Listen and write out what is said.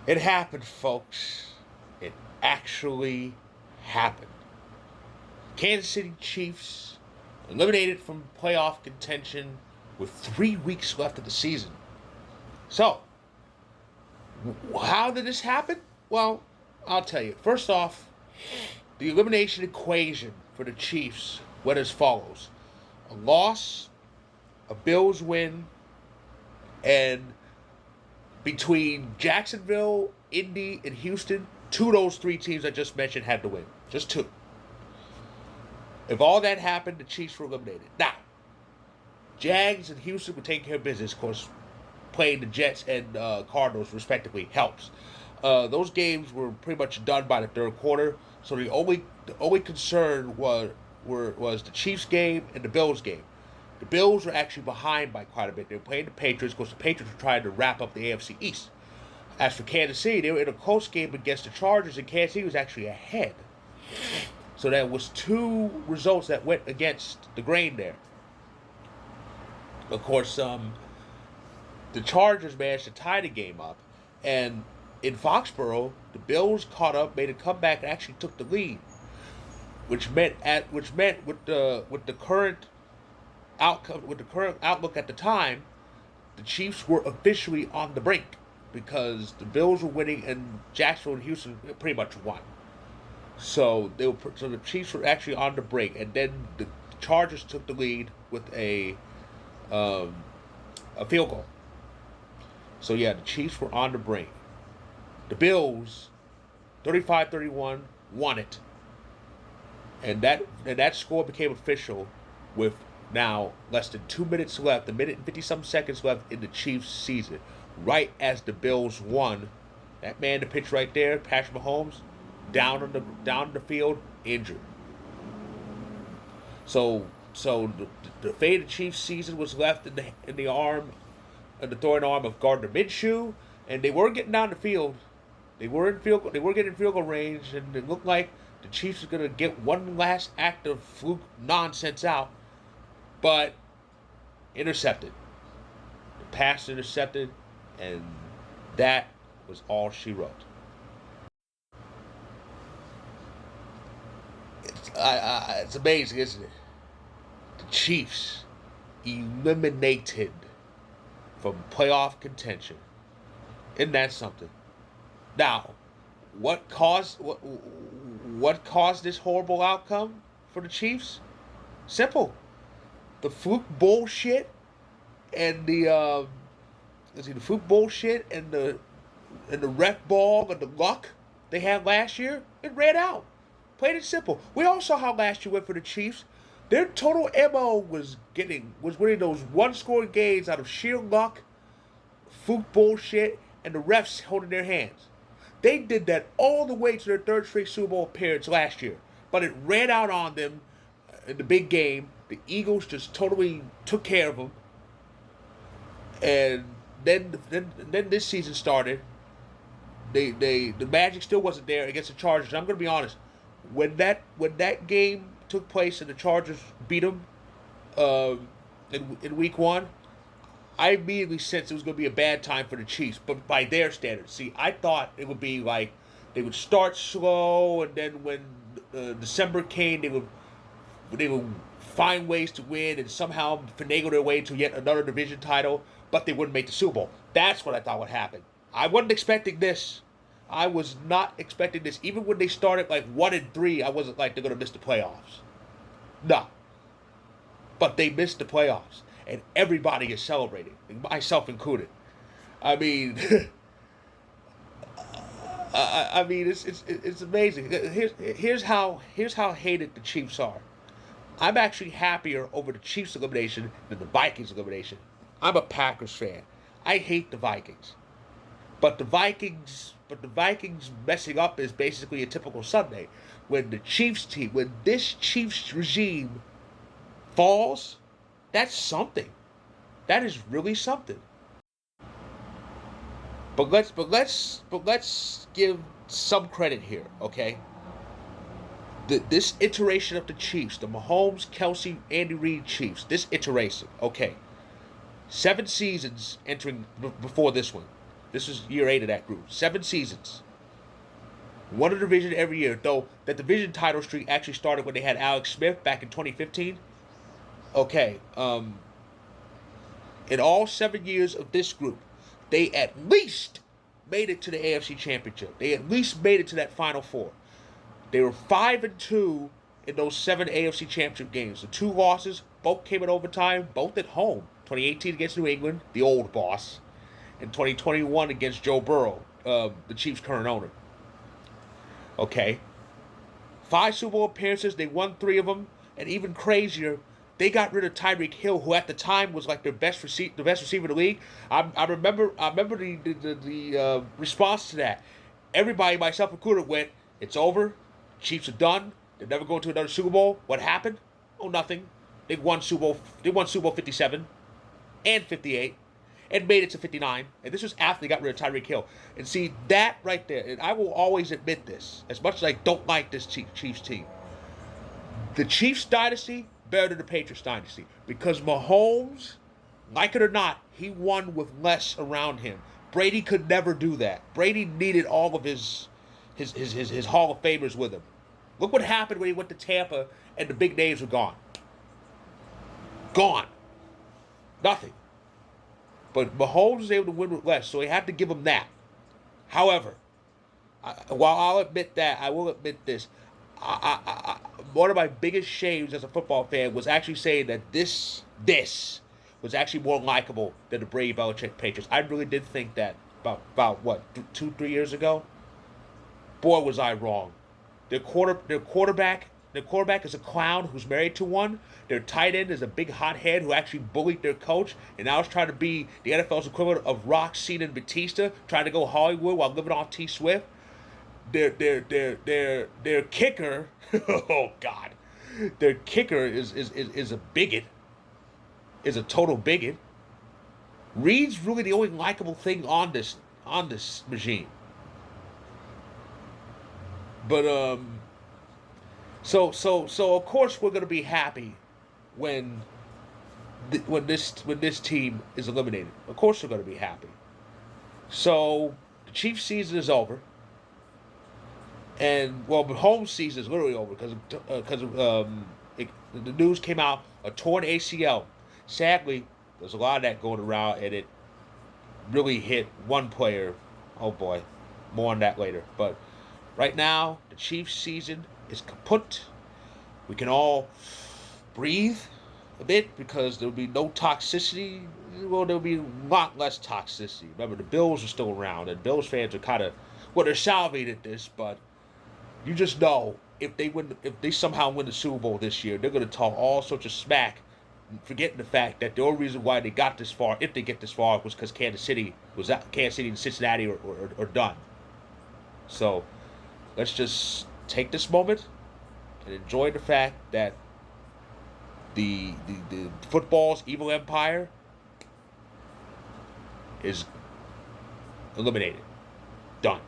It happened, folks. It actually happened. Kansas City Chiefs eliminated from playoff contention with 3 weeks left of the season. So, how did this happen? Well, I'll tell you. First off, the elimination equation for the Chiefs went as follows: a loss, a Bills win, and between Jacksonville, Indy, and Houston, two of those three teams I just mentioned had to win. Just two. If all that happened, the Chiefs were eliminated. Now, Jags and Houston were taking care of business. Of course, playing the Jets and Cardinals respectively helps. Those games were pretty much done by the third quarter. So the only concern was the Chiefs game and the Bills game. The Bills were actually behind by quite a bit. They were playing the Patriots because the Patriots were trying to wrap up the AFC East. As for Kansas City, they were in a close game against the Chargers, and Kansas City was actually ahead. So that was two results that went against the grain there. Of course, the Chargers managed to tie the game up, and in Foxborough, the Bills caught up, made a comeback, and actually took the lead, which meant with the current outcome, with the current outlook at the time, the Chiefs were officially on the brink because the Bills were winning and Jacksonville and Houston pretty much won. So the Chiefs were actually on the brink, and then the Chargers took the lead with um, a field goal. So yeah, the Chiefs were on the brink. The Bills, 35-31, won it, and that score became official with now less than 2 minutes left, a minute and 50 some seconds left in the Chiefs' season. Right as the Bills won, that man, the pitch right there, Patrick Mahomes, down the field, injured. So the fate of the Chiefs' season was left in the throwing arm of Gardner Minshew, and they were getting down the field. They were getting field goal range, and it looked like the Chiefs were gonna get one last act of fluke nonsense out, but intercepted. The pass intercepted, and that was all she wrote. It's amazing, isn't it? The Chiefs eliminated from playoff contention. Isn't that something? Now, what caused this horrible outcome for the Chiefs? Simple. The fluke bullshit and the fluke bullshit and the ref ball and the luck they had last year. It ran out. Plain and simple. We all saw how last year went for the Chiefs. Their total MO was winning those one score games out of sheer luck, fluke bullshit, and the refs holding their hands. They did that all the way to their third straight Super Bowl appearance last year. But it ran out on them in the big game. The Eagles just totally took care of them. And then this season started. The magic still wasn't there against the Chargers. And I'm going to be honest. When that game took place and the Chargers beat them in week one, I immediately sensed it was going to be a bad time for the Chiefs, but by their standards. See, I thought it would be like they would start slow, and then when December came, they would find ways to win and somehow finagle their way to yet another division title, but they wouldn't make the Super Bowl. That's what I thought would happen. I wasn't expecting this. I was not expecting this. Even when they started like 1-3, I wasn't like they're going to miss the playoffs. No. But they missed the playoffs. And everybody is celebrating, myself included. I mean, it's amazing. Here's how hated the Chiefs are. I'm actually happier over the Chiefs elimination than the Vikings elimination. I'm a Packers fan. I hate the Vikings, but the Vikings messing up is basically a typical Sunday. When this Chiefs regime falls, that's something. That is really something. But let's give some credit here, okay? This iteration of the Chiefs, the Mahomes, Kelsey, Andy Reid Chiefs, this iteration, okay, 7 seasons entering before this one. This is year 8 of that group. 7 seasons. Won a division every year, though that division title streak actually started when they had Alex Smith back in 2015. Okay, in all 7 years of this group, they at least made it to the AFC Championship. They at least made it to that Final Four. They were 5-2 in those 7 AFC Championship games. The 2 losses, both came in overtime, both at home. 2018 against New England, the old boss, and 2021 against Joe Burrow, the Chiefs' current owner. Okay. 5 Super Bowl appearances, they won 3 of them, and even crazier, they got rid of Tyreek Hill, who at the time was like the best receiver in the league. I remember the response to that. Everybody, myself included, went, "It's over. Chiefs are done. They're never going to another Super Bowl." What happened? Oh, nothing. They won Super Bowl 57 and 58 and made it to 59. And this was after they got rid of Tyreek Hill. And see, that right there, and I will always admit this, as much as I don't like this Chiefs team, the Chiefs dynasty better than the Patriots dynasty, because Mahomes, like it or not, he won with less around him. Brady could never do that. Brady needed all of his Hall of Famers with him. Look what happened when he went to Tampa and the big names were gone. Gone. Nothing. But Mahomes was able to win with less, so he had to give him that. However, while I'll admit that, I will admit this. One of my biggest shames as a football fan was actually saying that this was actually more likable than the Brady Belichick Patriots. I really did think that about what, 2-3 years ago. Boy, was I wrong. Their quarterback is a clown who's married to one. Their tight end is a big hothead who actually bullied their coach, and now is trying to be the NFL's equivalent of Rock, Cena, and Batista, trying to go Hollywood while living off T Swift. Their kicker, oh God, their kicker is a bigot, is a total bigot. Reed's really the only likable thing on this machine. But so of course we're gonna be happy when this team is eliminated. Of course we're gonna be happy. So the Chiefs' season is over. And, well, Mahomes' season is literally over because the news came out, a torn ACL. Sadly, there's a lot of that going around, and it really hit one player. Oh, boy. More on that later. But right now, the Chiefs' season is kaput. We can all breathe a bit because there will be no toxicity. Well, there will be a lot less toxicity. Remember, the Bills are still around, and Bills fans are kind of, well, they're salvated at this, but you just know if they somehow win the Super Bowl this year, they're going to talk all sorts of smack, forgetting the fact that the only reason why they got this far, if they get this far, was because Kansas City and Cincinnati are done. So let's just take this moment and enjoy the fact that the football's evil empire is eliminated, done.